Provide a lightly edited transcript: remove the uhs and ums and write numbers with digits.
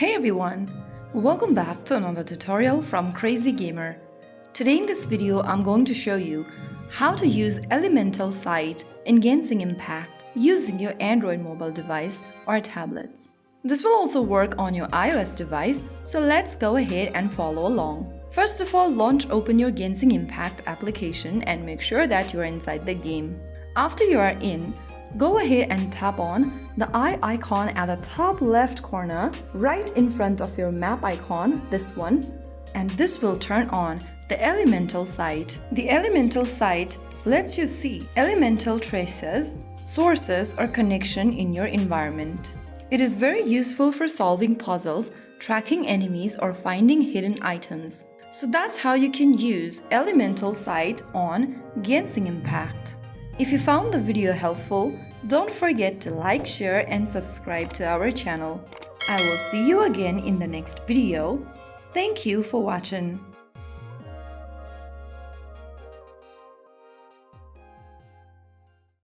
Hey everyone! Welcome back to another tutorial from Crazy Gamer. Today in this video, I'm going to show you how to use Elemental Sight in Genshin Impact using your Android mobile device or tablets. This will also work on your iOS device, so let's go ahead and follow along. First of all, open your Genshin Impact application and make sure that you are inside the game. After you are in, go ahead and tap on the eye icon at the top left corner right in front of your map icon, this one, and this will turn on the Elemental Sight. The Elemental Sight lets you see elemental traces, sources, or connection in your environment. It is very useful for solving puzzles, tracking enemies, or finding hidden items. So that's how you can use Elemental Sight on Genshin Impact. If you found the video helpful, don't forget to like, share, and subscribe to our channel. I will see you again in the next video. Thank you for watching.